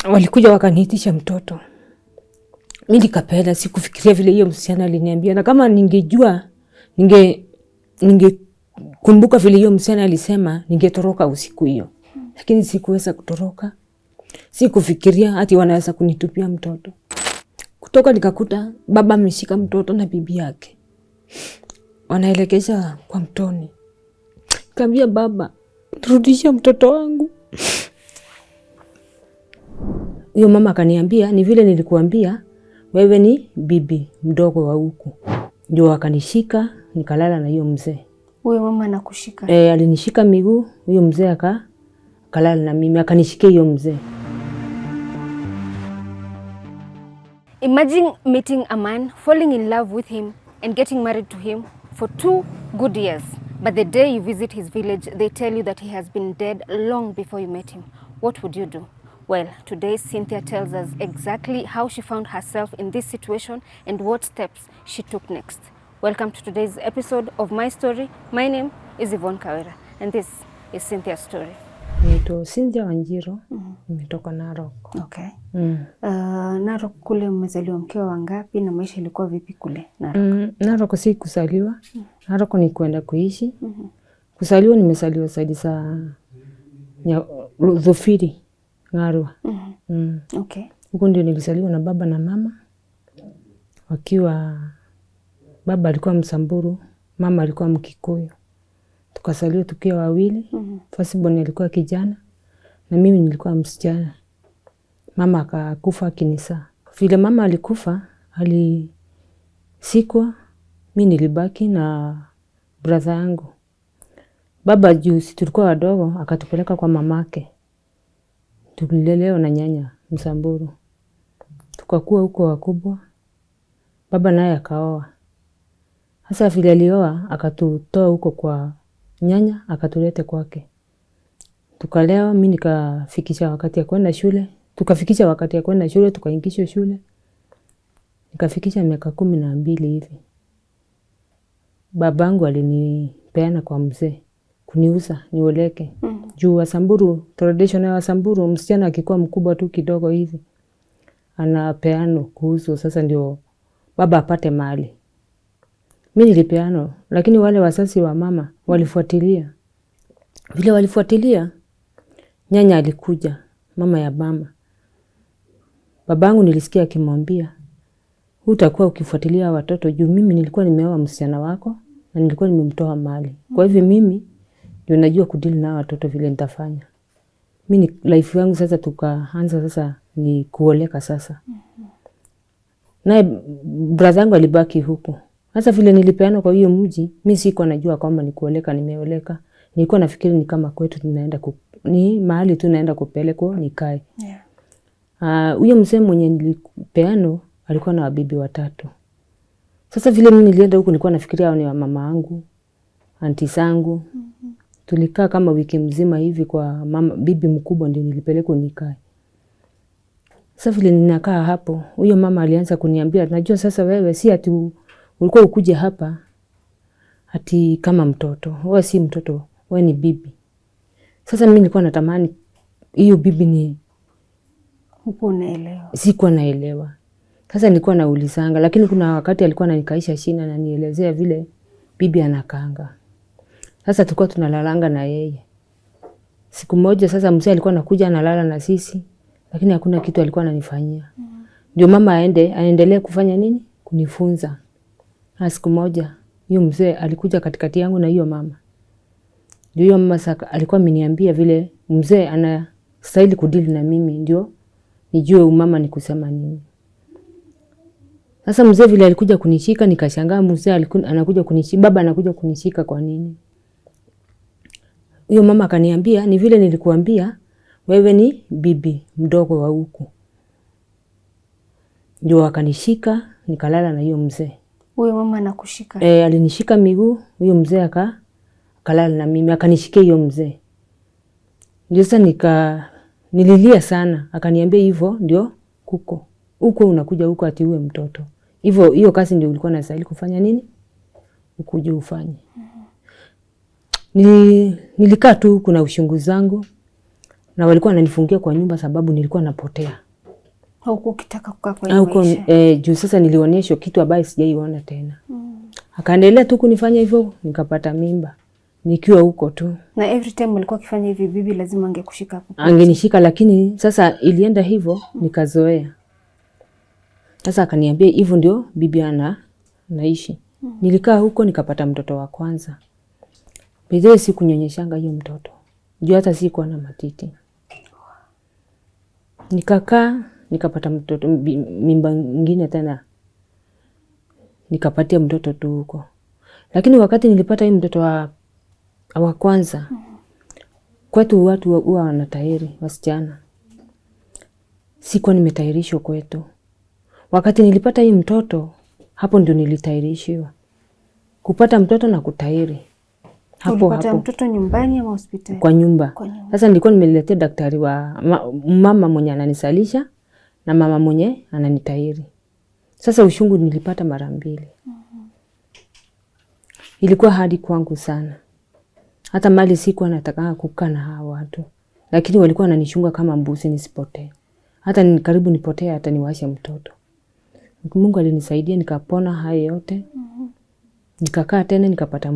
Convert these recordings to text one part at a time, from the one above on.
walikuja wakaniitisha mtoto. Mimi nikapenda, sikufikiria vile hiyo msichana aliniambia, na kama ningejua ningekumbuka vile hiyo msichana alisema, ningetoroka usiku hiyo. Lakini sikuweza kutoroka. Sikufikiria ati wanaweza kunitupia mtoto. Kutoka nikakuta baba ameshika mtoto na bibi yake, wanaelekeza kwa mtoni. Nikamwambia baba, rudisha mtoto wangu. Huyo mama akaniambia, ni vile nilikuambia wewe ni bibi mdogo wa huku. Ndio akanishika, nikalala na hiyo mzee. Huyo mama anakushika? Alinishika miguu, huyo mzee akalala na mimi, akanishikia hiyo mzee. Imagine meeting a man, falling in love with him and getting married to him for 2 good years. But the day you visit his village, they tell you that he has been dead long before you met him. What would you do? Well, today Cynthia tells us exactly how she found herself in this situation and what steps she took next. Welcome to today's episode of My Story. My name is Yvonne Kawera and this is Cynthia's story. Naitwa Cynthia Wanjiru, nimetoka Narok. Okay. Narok kule umezaliwa mkiwa wangapi na maisha ilikuwa vipi kule Narok? Narok si kusaliwa. Narok ni kwenda kuishi. Kusaliwa nimesaliwa saidi za Dhofiri, Ngarwa. Okay. Huko ndio nilisaliwa na baba na mama. Wakiwa baba alikuwa Msamburu, mama alikuwa Mkikuyu. Tukasaliwa tukiwa wawili. Firstborn alikuwa kijana na mimi nilikuwa msichana. Mama akakufa kinisa. Vile mama alikufa, alisikwa, mimi nilibaki na brother yangu. Baba juu si tulikuwa wadogo, akatupeleka kwa mamake. Tulilelewa na nyanya Msamburu. Tukakuwa huko wakubwa. Baba naye akaoa. Sasa vile alioa, akatutoa huko kwa nyanya, akatulete kwake. Tukalewa, mimi nikafikisha wakati ya kwenda shule. Tukafikisha wakati ya kwenda shule, tukaingishwa shule. Nikafikisha miaka 12 hivi. Babangu alinipeana kwa mzee kuniuza nioleke. Juu Wasamburu, traditional Wasamburu, msichana akikuwa mkubwa tu kidogo hivi anapeano kuuzwa. Sasa ndio baba apate mali. Mimi nilipeano, lakini wale wasasi wa mama walifuatilia. Vile walifuatilia, nyanya alikuja, mama ya mama. Babangu nilisikia akimwambia, hutakuwa ukifuatilia watoto juu mimi nilikuwa nimeoa msichana wako na nilikuwa nimemtoa mali. Kwa hivyo mimi ndio najua kudili na watoto vile nitafanya. Mimi life yangu sasa tukaanza sasa ni kuoleka sasa. Naye brother yangu alibaki huko. Sasa vile nilipeana kwa hiyo mji, mimi sikuwa najua kwamba ni kuoleka nimeoleka. Nilikuwa nafikiri ni kama kwetu tunaenda ni mahali tunaenda kupelekwa nikae. Huyo mzee mwenye nilipeano alikuwa na wabibi 3. Sasa vile mimi nilienda huko nilikuwa nafikiria hao ni wa mama yangu, aunti zangu. Tulikaa kama wiki mzima hivi kwa mama bibi mkubwa ndio nilipelekwa nikae. Sasa vile ninakaa hapo, huyo mama alianza kuniambia, najua sasa wewe si ati ulikuwa ukuje hapa ati kama mtoto. Wewe si mtoto, wewe ni bibi. Sasa mimi nilikuwa natamani hiyo bibi ni upo naelewa. Sikuwa naelewa. Sasa nilikuwa naulizanga, lakini kuna wakati alikuwa ananikaisha shina na nielezea vile bibi anakaanga. Sasa tulikuwa tunalalanga na yeye. Siku moja sasa mzee alikuwa anakuja analala na sisi, lakini hakuna kitu alikuwa ananifanyia. Ndio mama aendelee kufanya nini? Kunifunza. Na siku moja hiyo mzee alikuja katikati yangu na hiyo mama. Ndio hiyo mama saka alikuwa ameniambia vile mzee anastahili kudili na mimi ndio nijue umama ni kusema nini. Sasa mzee vile alikuja kunishika nikashangaa mzee anakuja kunishika, baba anakuja kunishika kwa nini? Huyo mama akaniambia ni vile nilikuambia wewe ni bibi mdogo wa huku. Ndio akanishika nikalala na hiyo mzee. Huyo mama anakushika? Alinishika miguu, huyo mzee akalala na mimi, akanishikia hiyo mzee. Ndio sasa nililia sana, akaniambia hivyo ndio huko unakuja huko ati uwe mtoto. Hivyo hiyo kazi ndio ulikuwa unastahili kufanya nini? Ukuje ufanye. Nilikaa tu kuna ushungu zangu. na walikuwa wananifungia kwa nyumba sababu nilikuwa napotea. Huko ukitaka kukaa kwa hiyo maisha. Juu sasa nilionyeshwa kitu ambaye sijaiona tena. Akaendelea tu kunifanya hivyo, nikapata mimba. Nikiwa huko tu. Na every time ulikuwa ukifanya hivi bibi lazima angekushika hapo. Angenishika, lakini sasa ilienda hivyo nikazoea. Sasa akaniambia hivyo ndio bibi anaishi. Nilikaa huko nikapata mtoto wa kwanza. Bidii sikunyonyeshanga hiyo mtoto. Juu hata sikuwa na matiti. Nikakaa nikapata mtoto, mimba nyingine tena. Nikapatia mtoto tu huko. Lakini wakati nilipata hiyo mtoto wa kwanza, kwetu watu huwa wanatahiri wasichana. Sikuwa nimetahirishwa kwetu. Wakati nilipata hii mtoto, hapo ndio nilitahirishiwa. Kupata mtoto na kutahiri. Ulipata mtoto nyumbani ama hospitali? Kwa nyumba. Sasa nilikuwa nimeletea daktari wa mama mwenye ananisalisha na mama mwenye ananitahiri. Sasa ushungu nilipata mara 2. Ilikuwa hadi kwangu sana. Hata mali sikuwa nataka kukaa na hao watu. Lakini walikuwa wananishunga kama mbuzi nisipotee. Hata karibu nipotee hata niwashe mtoto. Mungu alinisaidia nikapona hayo yote. Nikakaa tena nikapata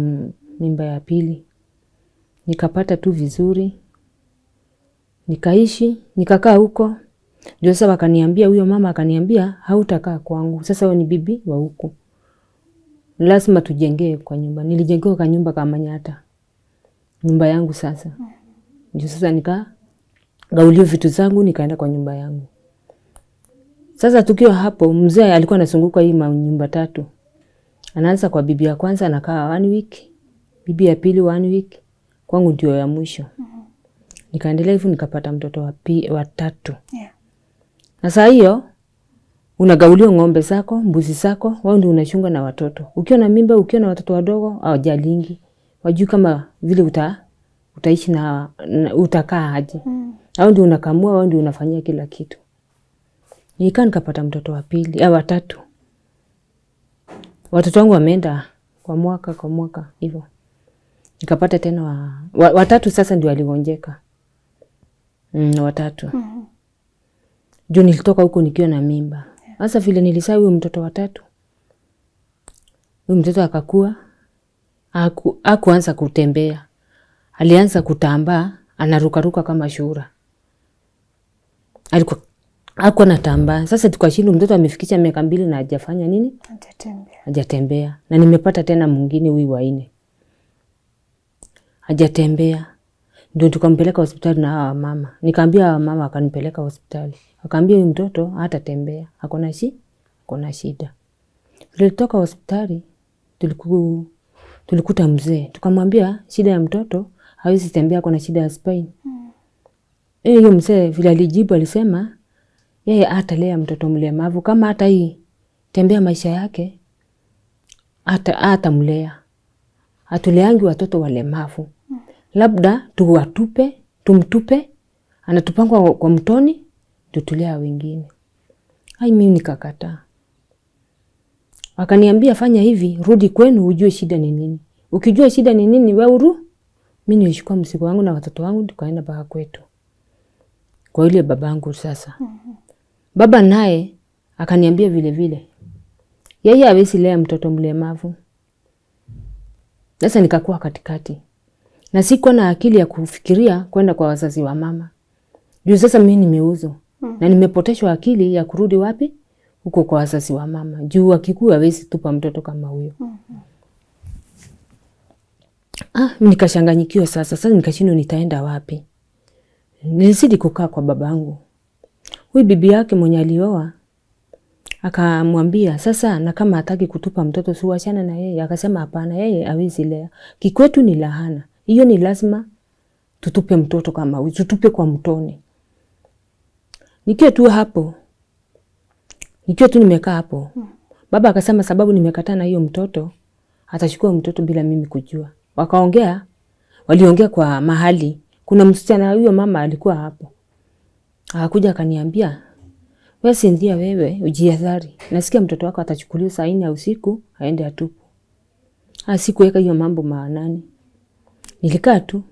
mimba ya pili. Nikapata tu vizuri. Nikaishi, nikakaa huko. Ndio sasa wakaniambia, huyo mama akaniambia hautakaa kwangu. Sasa wewe ni bibi wa huko. Lazima tujengee kwa nyumba. Nilijengewa kwa nyumba kama Manyatta. Nyumba yangu sasa. Ndio sasa nikagaulio vitu zangu nikaenda kwa nyumba yangu. Sasa tukiwa hapo mzee alikuwa anazunguka hii nyumba 3. Anaanza kwa bibi ya kwanza anakaa 1 week. Bibi ya pili 1 week. Kwangu ndio ya mwisho. Nikaendelea hivyo nikapata mtoto wa 3. Na saa hiyo unagauliwa ng'ombe zako, mbuzi zako, wao ndio unachunga na watoto. Ukiwa na mimba, ukiwa na watoto wadogo, hawajalingi. Wajui kama vile utaishi na utakaa aje. Hao ndio unakamua, wao ndio unafanyia kila kitu. Nikaa nikapata mtoto wa 3. Watoto wangu wameenda kwa mwaka hivyo. Nikapata tena wa 3 sasa ndio aligonjeka. Wa 3. Juu nilitoka huko nikiwa na mimba. Sasa vile nilizaa huyo mtoto wa 3. Huyo mtoto akakua. Hakuanza kutembea. Alianza kutambaa, anarukaruka kama shura. Hakuwa anatambaa. Sasa tukashinda mtoto amefikisha miaka 2 na hajafanya nini? Hajatembea. Na nimepata tena mwingine huyu wa 4. Hajatembea. Ndio tukampeleka hospitali na hawa mama. Nikaambia hawa mama akanipeleka hospitali. Akaambia huyu mtoto hatatembea. Hakuna shida. Tulitoka hospitali tulikuta mzee. Tukamwambia shida ya mtoto hawezi tembea, kuna shida ya spine. Hiyo mzee vile alijibu alisema yeye atalea mtoto mlemavu kama hata hii tembea maisha yake atamlea. Hatuleangi watoto walemavu. Labda tumtupe, anatupangwa kwa mtoni, tutulea wengine. Mimi nikakataa. Wakaniambia fanya hivi, rudi kwenu ujue shida ni nini. Ukijua shida ni nini wewe mimi nilichukua mzigo wangu na watoto wangu tukaenda mpaka kwetu. Kwa yule babangu sasa. Baba naye akaniambia vile vile. Yeye hawezi lea mtoto mlemavu. Sasa nikakuwa katikati. Na sikuwa na akili ya kufikiria kwenda kwa wazazi wa mama. Juu sasa mimi nimeuzwa. Na nimepoteshwa akili ya kurudi wapi? Huko kwa wazazi wa mama. Juu wakikuwa hawezi tupa mtoto kama huyo. Nikashanganyikiwa sasa nikashindwa nitaenda wapi. Nilizidi kukaa kwa babangu. Huyu bibi yake mwenye alioa akamwambia sasa na kama hataki kutupa mtoto si wachana na yeye. Akasema hapana, yeye hawezi lea. Kikwetu ni lahana. Hiyo ni lazima tutupe mtoto kama huyu, tutupe kwa mtoni. Nikiwa tu nimekaa hapo. Baba akasema sababu nimekataa na hiyo mtoto, atachukua mtoto bila mimi kujua. Waliongea kwa mahali. Kuna msichana huyo mama alikuwa hapo. Akakuja akaniambia, wewe Cynthia wewe ujiadhari. Nasikia mtoto wako atachukuliwa saa 4 ya usiku aende atupu. Sikuweka hiyo mambo maanani. Nilikaa tu.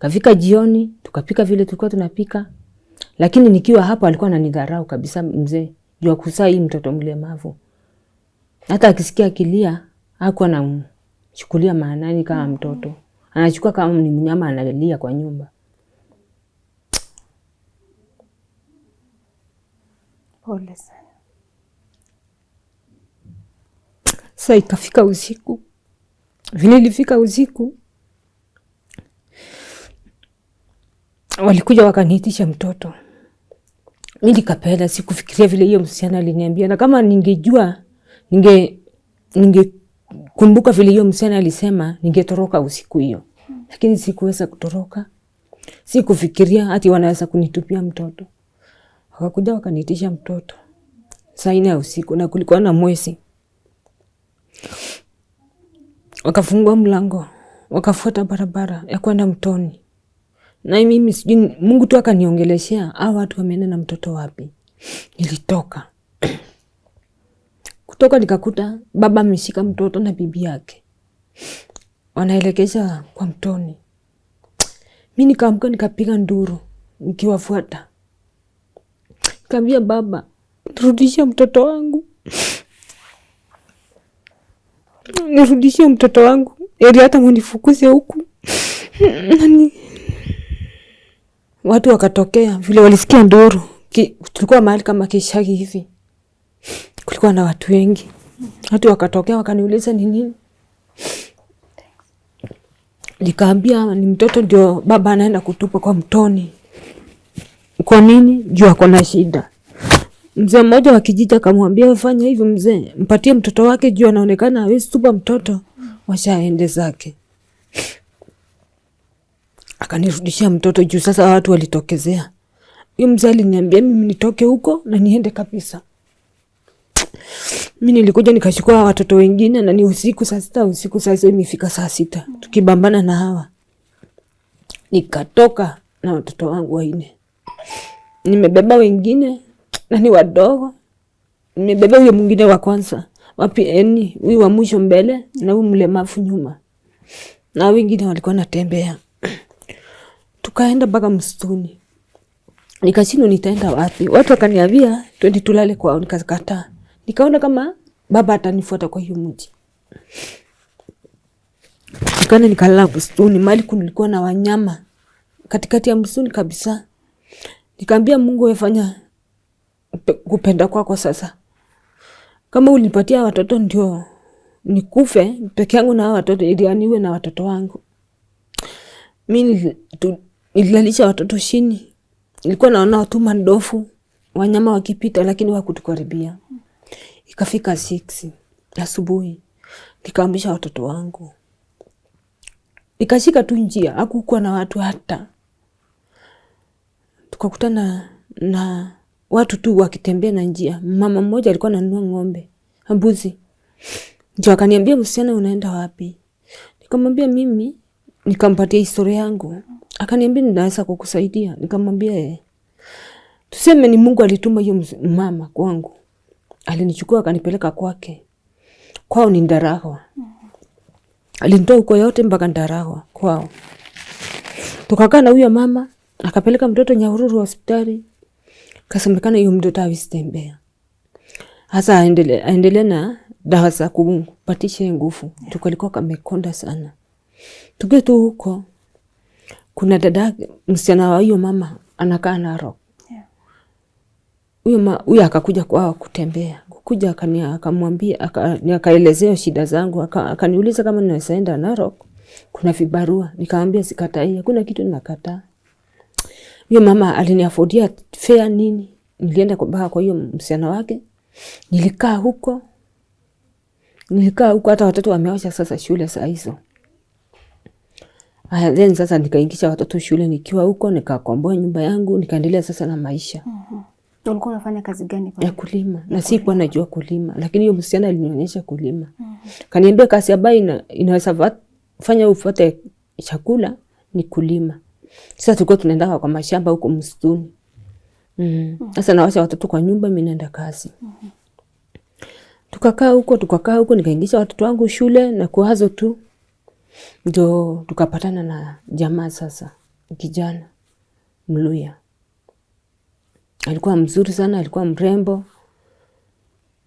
Kafika jioni, tukapika vile tulikuwa tunapika. Lakini nikiwa hapo alikuwa ananidharau kabisa mzee. Jua kuzaa hii mtoto mlemavu. Hata akisikia kilia, hakuwa anamchukulia maanani kama mtoto. Anachukua kama ni mnyama analia kwa nyumba. Pole sana. Sasa ikafika usiku. Vile ilifika usiku, walikuja wakaniitisha mtoto. Mimi nikapenda, sikufikiria vile hiyo msichana aliniambia. Na kama ningejua, ningekumbuka vile hiyo msichana alisema, ningetoroka usiku hiyo. Lakini sikuweza kutoroka. Sikufikiria ati wanaweza kunitupia mtoto. Wakakuja wakaniitisha mtoto. Saa 4 ya usiku na kulikuwa na mwezi. Wakafungua mlango, wakafuata barabara ya kwenda mtoni. Na mimi sijui, Mungu tu akaniongeleshea, hao watu wameenda na mtoto wapi. Nilitoka. Kutoka nikakuta baba ameshika mtoto na bibi yake. Wanaelekeza kwa mtoni. Mimi nikaamka nikapiga nduru, nikiwafuata. Nikamwambia baba, nirudishie mtoto wangu. Nirudishie mtoto wangu. Ili hata munifukuze huku. Watu wakatokea, vile walisikia nduru. Tulikuwa mahali kama kishagi hivi. Kulikuwa na watu wengi. Watu wakatokea wakaniuliza ni nini. Nikaambia ni mtoto ndio baba anaenda kutupa kwa mtoni. Kwa nini? Juu ako na shida. Mzee mmoja wa kijiji akamwambia ufanye hivi mzee, mpatie mtoto wake juu anaonekana hawezi tupa mtoto, washaende zake. Akanirudishia mtoto juu sasa watu walitokezea. Huyo mzee aliniambia mimi nitoke huko na niende kabisa. Mimi nilikuja nikachukua watoto wengine na ni usiku saa 6 usiku, sasa imefika saa 6 tukibambana na hawa. Nikatoka na watoto wangu 4. Nimebeba wengine na ni wadogo. Nimebeba huyo mwingine wa kwanza. Wapi huyu wa mwisho mbele na huyu mlemavu nyuma. Na wengine walikuwa natembea. Tukaenda mpaka msituni. Nikashindwa nitaenda wapi. Watu wakaniambia twende tulale kwao, nikakataa. Nikaona kama baba atanifuata kwa hiyo mji. Nikaenda nikalala msituni, mahali kulikuwa na wanyama. Katikati ya msituni kabisa. Nikamwambia Mungu afanya kupenda kwako sasa. Kama ulinipatia watoto ndio nikufe peke yangu na watoto, ili aniwe na watoto wangu. Mimi nililalisha watoto chini. Nilikuwa naona watu mandofu, wanyama wakipita lakini hawakutukaribia. Ikafika 6 asubuhi. Nikaamsha watoto wangu. Nikashika tu njia, hakukuwa na watu hata. Tukakutana na watu tu wakitembea na njia. Mama mmoja alikuwa ananunua ng'ombe, mbuzi. Ndio akaniambia msichana unaenda wapi? Nikamwambia mimi, nikampatia historia yangu. Akaniambia ninaweza kukusaidia. Nikamwambia tuseme ni Mungu alituma hiyo mama kwangu. Alinichukua akanipeleka kwake. Kwao ni Ndaragwa. Alinitoa huko yote mpaka Ndaragwa kwao. Tukakaa na huyo mama, akapeleka mtoto Nyahururu hospitali. Kasemekana hiyo mtoto hawezi tembea. Hasa aendelee na dawa za kumpatisha nguvu. Tukalikuwa kamekonda sana. Tukiwa tu huko, kuna dada msichana wa hiyo mama anakaa Narok. Huyo akakuja kwao kutembea. Kuja akamwambia, akaelezea shida zangu, akaniuliza kama ninaweza enda Narok. Kuna vibarua. Nikamwambia sikatai, hakuna kitu ninakataa. Huyo mama aliniafodia fare nini. Nilienda kwa hiyo msichana wake. Nilikaa huko hata watoto wameacha sasa shule saa hizo. Then sasa nikaingisha watoto shule nikiwa huko, nikakomboa nyumba yangu, nikaendelea sasa na maisha. Ulikuwa unafanya kazi gani kwa? Ya kulima. Na sikuwa najua kulima, lakini hiyo msichana alinionyesha kulima. Kaniambia kazi ambayo inaweza fanya ufuate chakula ni kulima. Sasa tulikuwa tunaenda kwa mashamba huko msituni. Sasa nawacha watoto kwa nyumba, mimi naenda kazi. Tukakaa huko nikaingisha watoto wangu shule na kuhazo tu. Ndio tukapatana na jamaa sasa. kijana Mluya. Alikuwa mzuri sana, alikuwa mrembo.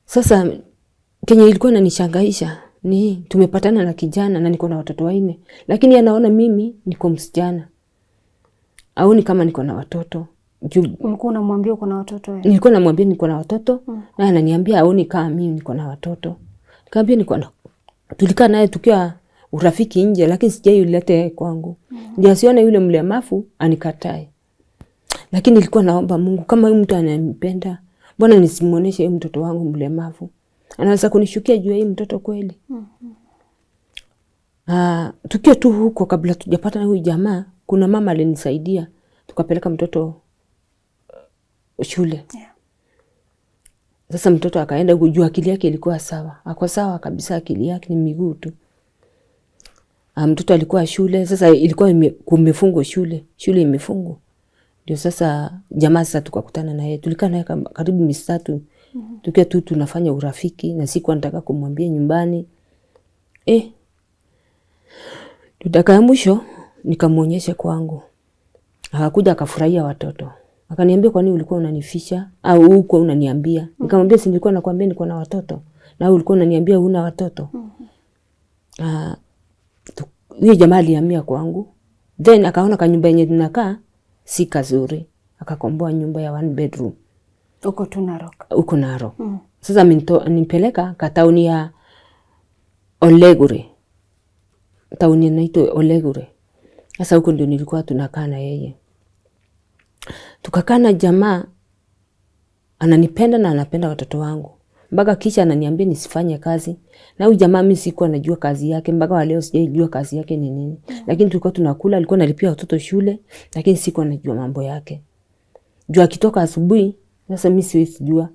Sasa kenye ilikuwa inanishangaisha ni tumepatana na kijana na niko na watoto 4, lakini anaona mimi niko msichana. Haoni kama niko na watoto. Ulikuwa unamwambia uko na watoto wewe? Nilikuwa namwambia niko na watoto, na ananiambia haoni kama mimi niko na watoto. Nikamwambia niko na. Tulikaa naye tukiwa urafiki nje, lakini sijai ulete kwangu. Ndio asione yule mlemavu anikatae. Lakini nilikuwa naomba Mungu, kama huyu mtu ananipenda, mbona nisimuoneshe huyu mtoto wangu mlemavu? Anaweza kunishukia juu ya hii mtoto kweli? Tukiwa tu huko kabla tujapata na huyu jamaa, kuna mama alinisaidia, tukapeleka mtoto shule. Sasa mtoto akaenda kujua, akili yake ilikuwa sawa. Ako sawa kabisa, akili yake ni miguu tu. Mtoto alikuwa shule, sasa ilikuwa kumefungwa shule. Shule imefungwa. Ndio sasa jamaa sasa tukakutana na yeye. Tulikaa naye karibu miezi 3. Tukiwa tu tunafanya urafiki na sikuwa nataka kumwambia nyumbani. Tutaka mwisho nikamuonyesha kwangu. Akakuja akafurahia watoto. Akaniambia, kwa nini ulikuwa unanifisha au uko unaniambia? Nikamwambia, si nilikuwa nakwambia niko na watoto. Na ulikuwa unaniambia huna watoto. Huyo jamaa alihamia kwangu. Then akaona kanyumba yenye tunakaa si kazuri. Akakomboa nyumba ya 1 bedroom. Uko tu Narok. Uko Narok. Sasa nipeleka katauni ya Olegure. Tauni inaitwa Olegure. Sasa huko ndio nilikuwa tunakaa na yeye. Tukakaa na jamaa, ananipenda na anapenda watoto wangu. Mpaka kisha ananiambia nisifanye kazi. Na huyu jamaa mimi sikuwa najua kazi yake, mpaka wa leo sijajua kazi yake ni nini. Lakini tulikuwa tunakula, alikuwa analipia watoto shule, lakini sikuwa najua mambo yake. Jua akitoka asubuhi, sasa mimi siwezi jua.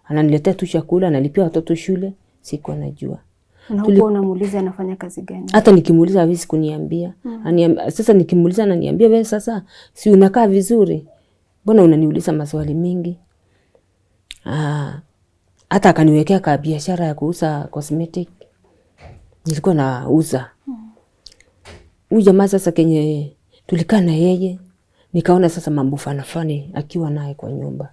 Ananiletea tu chakula, analipia watoto shule, sikuwa najua. Na huko unamuuliza anafanya kazi gani? Hata nikimuuliza hawezi kuniambia. Sasa nikimuuliza ananiambia, wewe sasa si unakaa vizuri? Mbona unaniuliza maswali mingi? Hata akaniwekea ka biashara ya kuuza cosmetic. Nilikuwa nauza. Huyu jamaa sasa kenye tulikaa na yeye, nikaona sasa mambo fanafani akiwa naye kwa nyumba.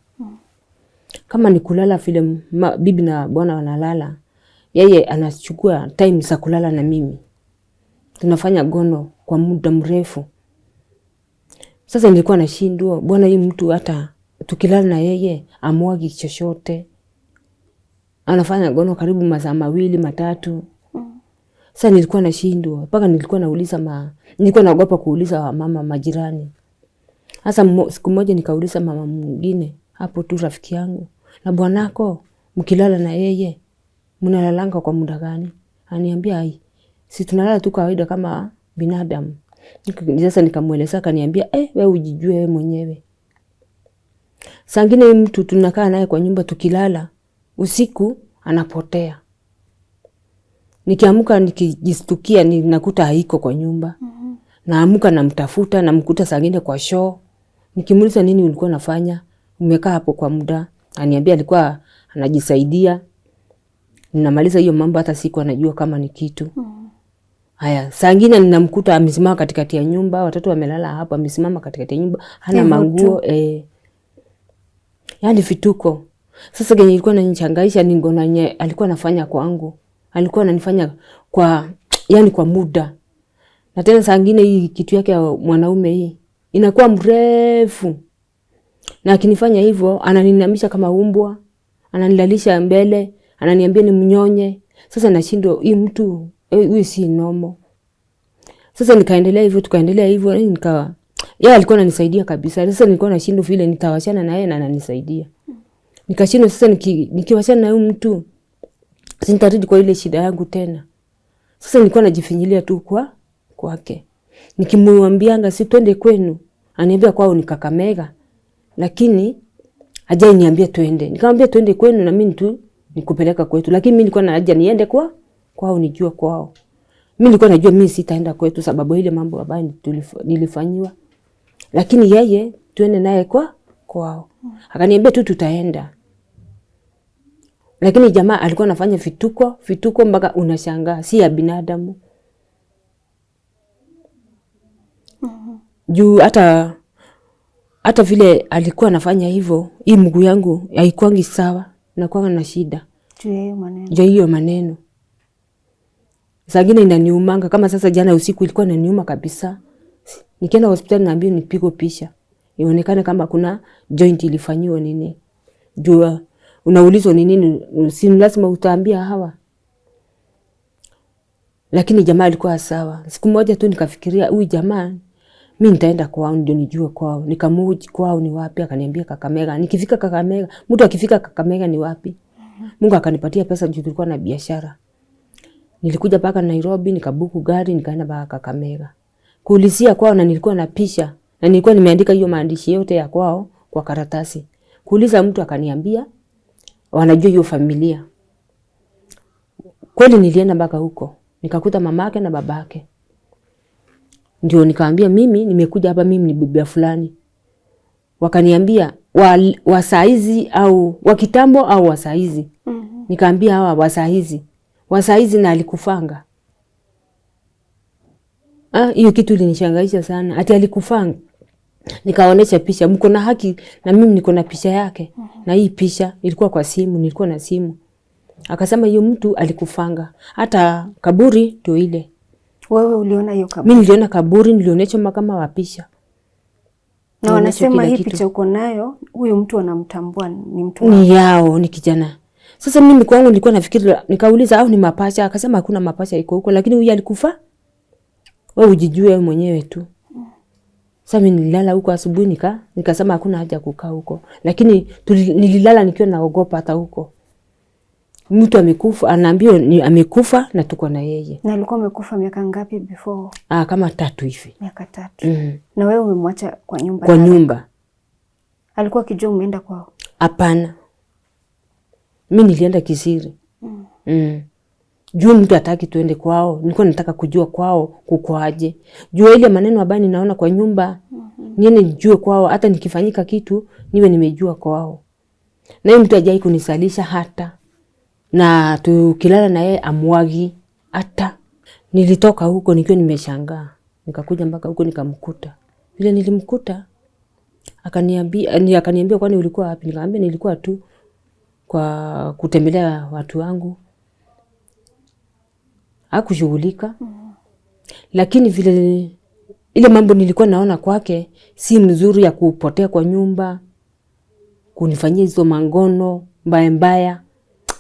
Kama ni kulala vile bibi na bwana wanalala, yeye anachukua time za kulala na mimi. Tunafanya gono kwa muda mrefu. Sasa nilikuwa nashindwa, bwana hii mtu hata tukilala na yeye amwagi chochote. Anafanya gono karibu masaa 2, 3. Sasa nilikuwa nashindwa, mpaka nilikuwa nauliza nilikuwa naogopa kuuliza mama majirani. Sasa siku moja nikauliza mama mwingine, hapo tu rafiki yangu, na bwanako mkilala na yeye mnalalanga kwa muda gani? Aniambia, si tunalala tu kawaida kama binadamu. Sasa nikamueleza, akaniambia, wewe ujijue wewe mwenyewe. Saa ngine mtu tunakaa naye kwa nyumba tukilala, usiku anapotea. Nikiamka nikijistukia ninakuta haiko kwa nyumba. Naamka namtafuta, namkuta saa ngine kwa show. Nikimuuliza nini ulikuwa unafanya? Umekaa hapo kwa muda. Aniambia alikuwa anajisaidia. Ninamaliza hiyo mambo, hata siku anajua kama ni kitu. Haya, saa ngine ninamkuta amesimama katikati ya nyumba, watoto wamelala hapo, amesimama katikati ya nyumba, hana manguo. Yaani vituko. Sasa kenye ilikuwa inanichangaisha ni ngono yenye alikuwa anafanya kwangu. Alikuwa ananifanya kwa muda. Na tena saa ngine hii kitu yake ya mwanaume hii inakuwa mrefu. Na akinifanya hivyo ananinamisha kama umbwa, ananilalisha mbele, ananiambia ni mnyonye. Sasa nashindwa hii mtu huyu si nomo. Sasa nikaendelea hivyo, yeye alikuwa ananisaidia kabisa. Sasa nilikuwa nashindwa vile nitawachana na yeye na ananisaidia. Nikashindwa sasa nikiwachana na huyu mtu sintarudi kwa ile shida yangu tena. Sasa nilikuwa najifinyilia tu kwake. Nikimwambianga si twende kwenu, aniambia kwao ni Kakamega. Lakini hajai niambia twende. Nikamwambia twende kwenu na mimi tu nikupeleka kwetu. Lakini mimi nilikuwa na haja niende kwao nijue kwao. Mimi nilikuwa najua mimi sitaenda kwetu sababu ile mambo ambayo nilifanywa. Lakini yeye twende naye kwao. Akaniambia tu tutaenda. Lakini jamaa alikuwa anafanya vituko mpaka unashangaa, si ya binadamu. Juu hata vile alikuwa anafanya hivyo, hii mguu yangu haikuangi sawa, nakuwa na shida. Juu hiyo maneno. Zingine inaniumanga, kama sasa jana usiku ilikuwa inaniuma kabisa. Nikienda hospitali naambiwa nipigwe picha. Ionekane kama kuna joint ilifanywa nini. Juu unaulizwa ni nini, si lazima utaambia hawa. Lakini jamaa alikuwa sawa. Siku moja tu nikafikiria huyu jamaa mimi nitaenda kwao ndio nijue kwao. Nikamuuji kwao ni wapi, akaniambia Kakamega. Nikifika Kakamega, mtu akifika Kakamega ni wapi? Mungu akanipatia pesa juu tulikuwa na biashara. Nilikuja paka Nairobi, nikabuku gari, nikaenda paka Kakamega. Kuulizia kwao na nilikuwa na picha na nilikuwa nimeandika hiyo maandishi yote ya kwao kwa karatasi. Kuuliza mtu akaniambia wanajua hiyo familia. Kweli nilienda mpaka huko. Nikakuta mamake na babake. Ndio nikaambia mimi nimekuja hapa, mimi ni bibi fulani. Wakaniambia wa saizi au wa kitambo au wa saizi. Nikaambia hawa wa saizi. Wa saizi na alikufanga. Hiyo kitu ilinishangaisha sana. Ati alikufanga. Nikaonesha picha, mko na haki na mimi niko na picha yake. Na hii picha ilikuwa kwa simu, nilikuwa na simu. Akasema hiyo mtu alikufanga. Hata kaburi ndio ile. Wewe uliona hiyo kaburi? Mimi niliona kaburi, nilionyeshwa kama wapisha. Na wanasema hii picha uko nayo, huyu mtu anamtambua ni mtu ni yao, ni kijana. Sasa mimi kwangu nilikuwa nafikiri, nikauliza au ni mapacha, akasema hakuna mapacha iko huko, lakini huyu alikufa. Wewe ujijue mwenyewe tu. Sasa mimi nililala huko asubuhi nikasema hakuna haja kukaa huko. Lakini nililala nikiwa naogopa hata huko. Mtu amekufa, anaambiwa ni amekufa na tuko na yeye. Na alikuwa amekufa miaka ngapi before? Kama 3 hivi. Miaka 3. Na wewe umemwacha kwa nyumba? Kwa nyumba. Alikuwa akijua umeenda kwao? Hapana. Mimi nilienda kisiri. Juu mtu hataki tuende kwao. Nilikuwa nataka kujua kwao kukoaje. Jua ile maneno ambayo ninaona kwa nyumba, niende nijue kwao, hata nikifanyika kitu niwe nimejua kwao. Na yeye mtu hajai kunisalisha hata. Na tukilala na yeye amwagi hata. Nilitoka huko nikiwa nimeshangaa. Nikakuja mpaka huko nikamkuta. Vile nilimkuta akaniambia kwani ulikuwa wapi? Nikamwambia nilikuwa tu kwa kutembelea watu wangu. Hakushughulika. Lakini vile ile mambo nilikuwa naona kwake si mzuri ya kupotea kwa nyumba, kunifanyia hizo mangono mbaya.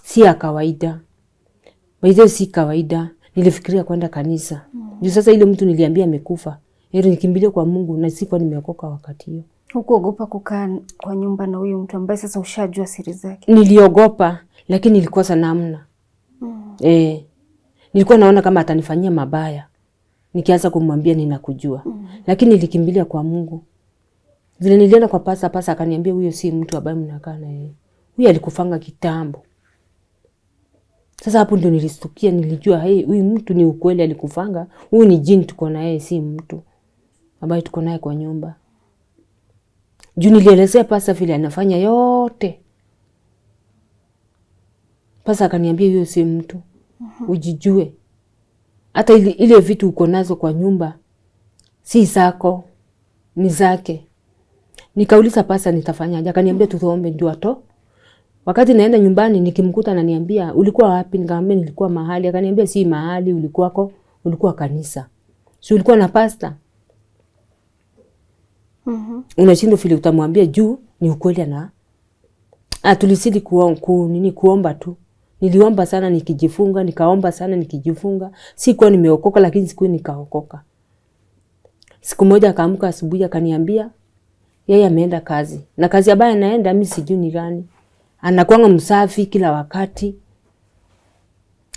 Si ya kawaida. Baizo si kawaida. Nilifikiria kwenda kanisa. Juu sasa ile mtu niliambia amekufa. Heri nikimbilie kwa Mungu na sikuwa nimeokoka wakati hiyo. Hukuogopa kukaa kwa nyumba na huyo mtu ambaye sasa ushajua siri zake? Niliogopa, lakini nilikosa namna. Nilikuwa naona kama atanifanyia mabaya. Nikianza kumwambia ninakujua. Lakini nilikimbilia kwa Mungu. Vile nilienda kwa pasa akaniambia huyo si mtu ambaye mnakaa na yeye. Huyo alikufanga kitambo. Sasa hapo ndio nilistukia, nilijua huyu mtu ni ukweli alikufanga. Huyu ni jini tuko na yeye, si mtu ambaye tuko naye kwa nyumba. Juu nilielezea pasa vile anafanya yote. Pasa akaniambia huyo si mtu. Ujijue. Hata ile vitu uko nazo kwa nyumba si zako, ni zake. Nikauliza pasa nitafanyaje? Akaniambia tuombe ndio ato. Wakati naenda nyumbani nikimkuta ananiambia ulikuwa wapi? Nikamwambia nilikuwa mahali. Akaniambia si mahali ulikuwako, ulikuwa kanisa. Si ulikuwa na pasta? Unashindwa vile utamwambia juu ni ukweli ana. Tulisidi kuomba tu. Niliomba sana nikijifunga, nikaomba sana nikijifunga. Sikuwa nimeokoka lakini siku nikaokoka. Siku moja akaamka asubuhi akaniambia yeye ameenda kazi. Na kazi ambayo anaenda mimi sijui ni gani. Anakuanga msafi kila wakati.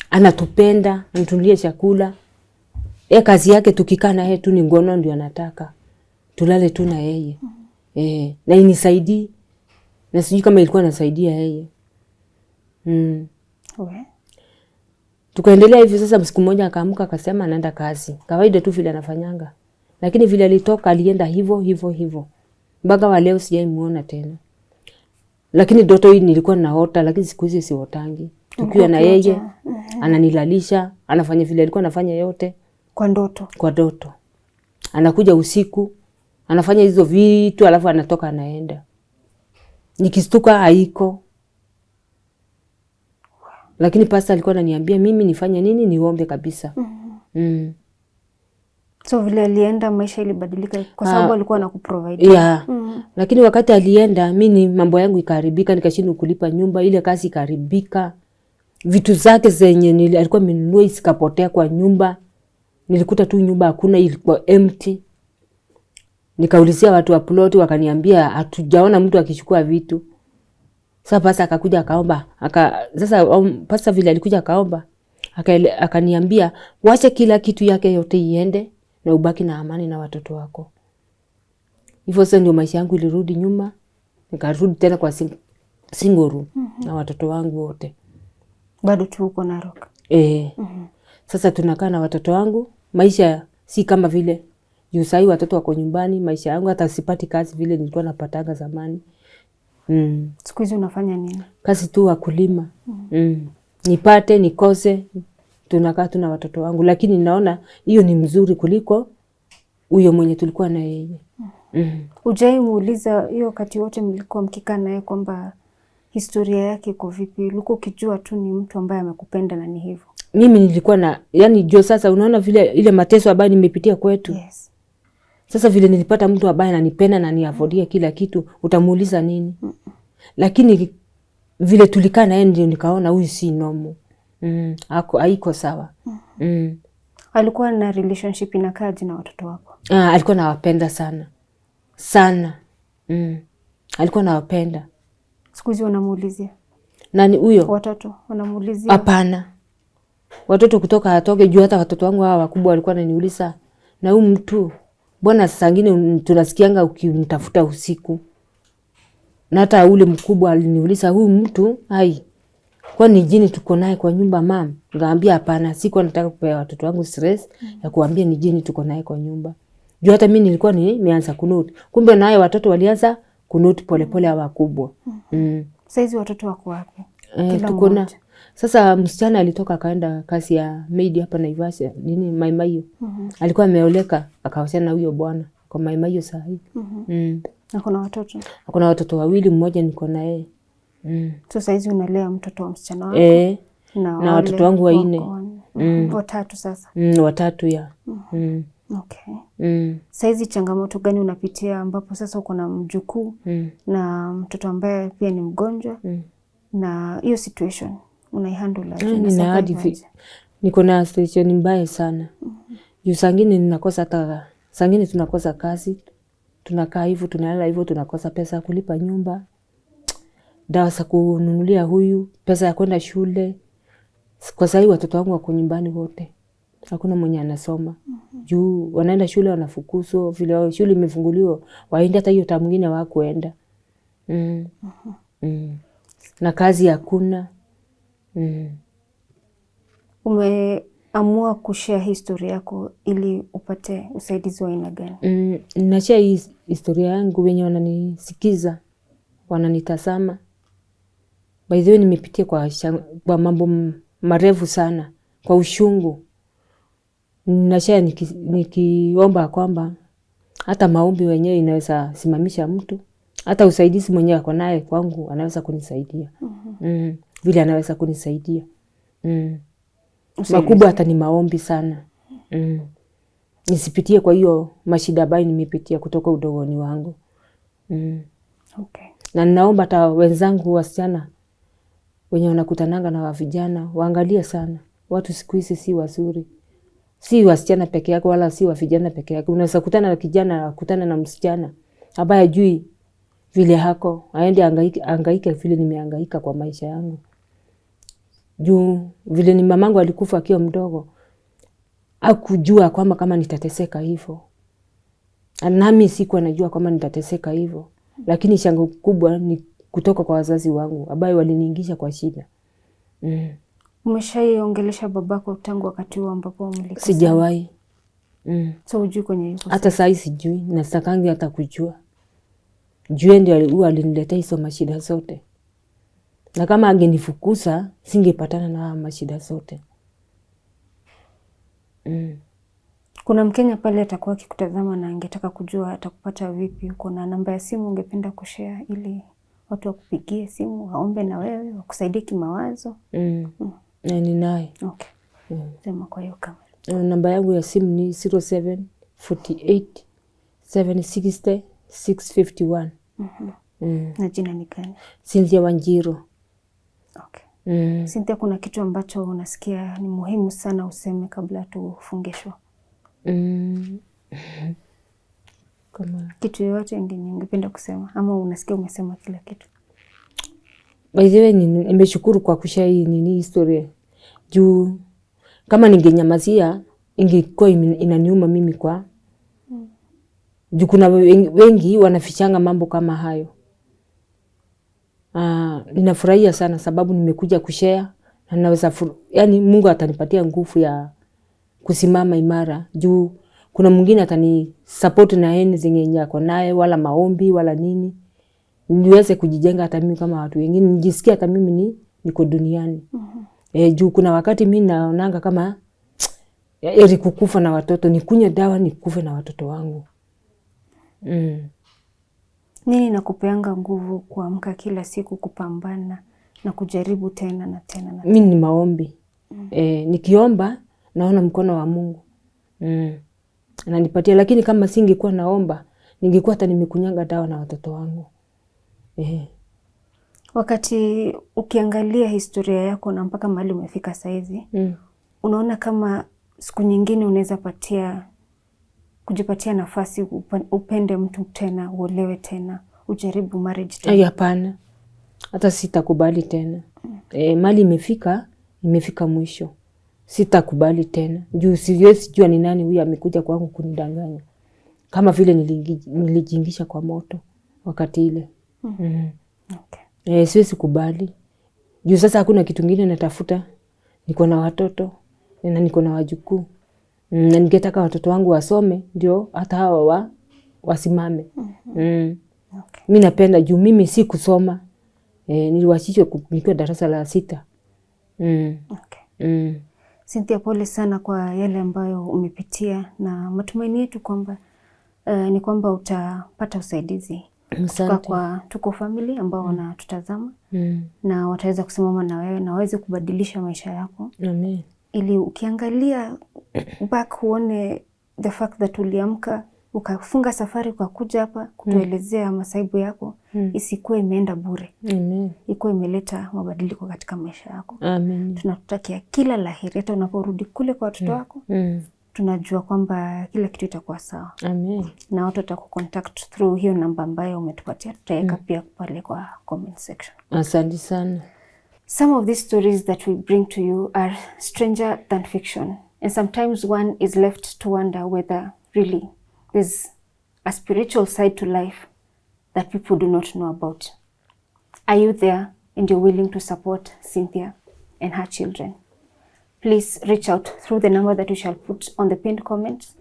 Anatupenda, anatulia chakula. Kazi yake tukikaa na yeye tu ni ngono ndio anataka. Tulale tu na yeye. Na inisaidii. Na sijui kama ilikuwa nasaidia yeye. Tukaendelea hivi sasa siku moja akaamka akasema anaenda kazi. Kawaida tu vile anafanyanga. Lakini vile alitoka alienda hivyo. Mpaka wa leo sijaimuona tena. Lakini ndoto hii nilikuwa naota lakini siku hizi siotangi. Tukiwa na yeye, ananilalisha, anafanya vile alikuwa anafanya yote kwa ndoto. Kwa ndoto. Anakuja usiku, Anafanya hizo vitu alafu anatoka anaenda. Nikistuka haiko. Lakini pastor alikuwa ananiambia mimi nifanye nini, niombe kabisa. So vile alienda maisha ilibadilika kwa sababu alikuwa anakuprovide. Yeah. Lakini wakati alienda mimi mambo yangu ikaharibika, nikashindwa kulipa nyumba, ile kazi ikaharibika. Vitu zake zenye alikuwa amenunua zikapotea kwa nyumba. Nilikuta tu nyumba hakuna, ilikuwa empty. Nikaulizia watu wa plot wakaniambia hatujaona mtu akichukua vitu. Sasa pasa akakuja akaomba, sasa pasa vile alikuja akaomba, akaniambia wacha kila kitu yake yote iende na ubaki na amani na watoto wako. Hivyo sasa ndio maisha yangu ilirudi nyuma, nikarudi tena kwa single room na watoto wangu wote. Bado tu uko Narok? Sasa tunakaa na watoto wangu, maisha si kama vile juu sasa watoto wako nyumbani, maisha yangu hata sipati kazi vile nilikuwa napatanga zamani. Siku hizi unafanya nini? Kazi tu wakulima. Nipate nikose, tunakaa tu na watoto wangu, lakini naona hiyo ni mzuri kuliko huyo mwenye tulikuwa na yeye. Ujai muuliza hiyo wakati wote mlikuwa mkikaa naye kwamba historia yake iko vipi? Ulikuwa ukijua tu ni mtu ambaye amekupenda na ni hivyo? Mimi nilikuwa na yani jo, sasa unaona vile ile mateso ambayo nimepitia kwetu. Yes. Sasa vile nilipata mtu ambaye ananipenda na niafodia kila kitu, utamuuliza nini? Lakini vile tulikaa na yeye ndio nikaona huyu si nomo. Haiko sawa. Alikuwa na relationship inakaaje na watoto wako? Alikuwa anawapenda sana. Sana. Alikuwa anawapenda. Siku hizi wanamuulizia? Nani huyo? Watoto wanamuulizia? Hapana. Watoto kutoka atoke juu, hata watoto wangu hawa wakubwa walikuwa wananiuliza, na huyu mtu mbona saa nyingine tunasikianga ukimtafuta usiku. Na hata ule mkubwa aliniuliza huyu mtu kwa ni jini tuko naye kwa nyumba mama? Nikamwambia hapana, siko nataka kupea watoto wangu stress ya kuambia ni jini tuko naye kwa nyumba. Juu hata mimi nilikuwa nimeanza kunote. Kumbe naye watoto walianza kunote polepole hawa wakubwa. Saizi watoto wako wapi? Tuko na sasa msichana alitoka akaenda kazi ya maid hapa Naivasha, Maimaio. Alikuwa ameoleka akawachana na huyo bwana kwa Maimaio saa hii. Akona watoto? Akona watoto wawili, mmoja niko na yeye. So saizi unalea mtoto wa msichana wako? Na watoto wangu 4. Watatu sasa? Watatu ya. Okay. Saizi changamoto gani unapitia ambapo sasa uko na mjukuu na mtoto ambaye pia ni mgonjwa na hiyo situation unaihandle aje? Niko na situation mbaya sana. Juu sangine ninakosa hata sangine tunakosa kazi. Tunakaa hivyo, tunalala hivyo, tunakosa pesa ya kulipa nyumba. Dawa za kununulia huyu, pesa ya kwenda shule. Kwa sababu watoto wangu wako nyumbani wote. Hakuna mwenye anasoma. Juu wanaenda shule wanafukuzwa, vile shule imefunguliwa, waende hata hiyo tamu nyingine hawakuenda. Na kazi hakuna. Umeamua kushare historia yako ili upate usaidizi wa aina gani? Nashare hii historia yangu, wenye wananisikiza, wananitazama. By the way nimepitia kwa mambo marefu sana, kwa ushungu. Nashare nikiomba kwamba hata maombi wenyewe inaweza simamisha mtu. Hata usaidizi mwenyewe ako naye kwangu anaweza kunisaidia. Vile anaweza kunisaidia. Makubwa hata ni maombi sana. Nisipitie kwa hiyo mashida ambayo nimepitia kutoka udogoni wangu. Okay. Na ninaomba hata wenzangu wasichana wenye wanakutananga na vijana waangalie sana. Watu siku hizi si wazuri. Si wasichana peke yake wala si vijana peke yake. Unaweza kutana na kijana, kutana na msichana ambaye hajui vile hako, aende angaike vile nimehangaika kwa maisha yangu. Juu vile ni mamangu alikufa akiwa mdogo, hakujua kwamba kama nitateseka hivyo. Nami sikuwa najua kama nitateseka hivyo. Lakini shangwe kubwa ni kutoka kwa wazazi wangu ambao waliniingisha kwa shida. Umeshaiongelesha babako tangu wakati huo ambapo mlikosana? Sijawahi. So hujui kwenye yuko? Hata saa hii sijui, na sitakangi hata kujua. Juu ndio huwa aliniletea hizo mashida zote. Na kama angenifukuza, singepatana na mashida zote. Kuna Mkenya pale atakuwa akikutazama na angetaka kujua atakupata vipi. Uko na namba ya simu ungependa kushare ili watu wakupigie simu, waombe na wewe, wakusaidie kimawazo? Ninaye. Okay. Sema kwa hiyo kamera. Namba yangu ya simu ni 0748 760 651. Na jina ni gani? Cynthia Wanjiru. Okay. Cynthia, kuna kitu ambacho unasikia ni muhimu sana useme kabla tufunge show? Kama kitu yoyote ungependa kusema ama unasikia umesema kila kitu? By the way, nimeshukuru kwa kushare hii historia. Juu kama ningenyamazia ingekuwa inaniuma mimi kwa. Juu kuna wengi wanafichanga mambo kama hayo. Ninafurahia sana sababu nimekuja kushare na naweza yani Mungu atanipatia nguvu ya kusimama imara. Juu kuna mwingine atani support na yeye zenye yako naye, wala maombi wala nini. Niweze kujijenga hata mimi kama watu wengine, nijisikie hata mimi niko duniani. Juu kuna wakati mimi naonanga kama ili kukufa na watoto, nikunywe dawa nikufe na watoto wangu. Nini nakupeanga nguvu kuamka kila siku kupambana na kujaribu tena na tena na tena? Mimi ni maombi. Nikiomba naona mkono wa Mungu. Ananipatia, lakini kama singekuwa naomba ningekuwa hata nimekunyanga dawa na watoto wangu. Wakati ukiangalia historia yako na mpaka mahali umefika saizi, unaona kama siku nyingine unaweza kujipatia nafasi upende mtu tena, uolewe tena, ujaribu marriage tena? Hapana. Hata sitakubali tena. Mali imefika mwisho. Sitakubali tena. Juu siwezi jua ni nani huyu amekuja kwangu kunidanganya. Kama vile nilijiingisha kwa moto wakati ile. Okay. Siwezi kubali. Juu sasa hakuna kitu kingine natafuta. Niko na watoto na niko na wajukuu. Na ningetaka watoto wangu wasome ndio hata hawa wasimame. Okay. Mimi napenda juu mimi si kusoma. Niliwachishwa nikiwa darasa la 6. Okay. Cynthia, pole sana kwa yale ambayo umepitia, na matumaini yetu kwamba ni kwamba utapata usaidizi kutoka kwa Tuko Family ambao wanatutazama na wataweza kusimama na wewe na waweze kubadilisha maisha yako. Amen. Ili ukiangalia back uone the fact that uliamka ukafunga safari kwa kuja hapa kutuelezea masaibu yako, isikuwe imeenda bure. Amen. Ikuwe imeleta mabadiliko katika maisha yako. Amen. Tunakutakia kila laheri, hata unaporudi kule kwa watoto wako. Tunajua kwamba kila kitu itakuwa sawa. Amen. Na watu watakucontact through hiyo namba ambayo umetupatia, tutaweka pia pale kwa comment section. Asante sana. Some of these stories that we bring to you are stranger than fiction, and sometimes one is left to wonder whether really there's a spiritual side to life that people do not know about. Are you there and you're willing to support Cynthia and her children? Please reach out through the number that we shall put on the pinned comment.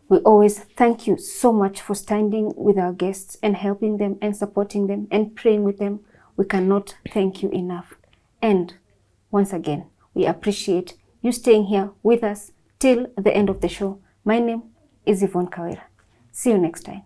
We always thank you so much for standing with our guests and helping them and supporting them and praying with them. We cannot thank you enough. And once again, we appreciate you staying here with us till the end of the show. My name is Yvonne Kawira. See you next time.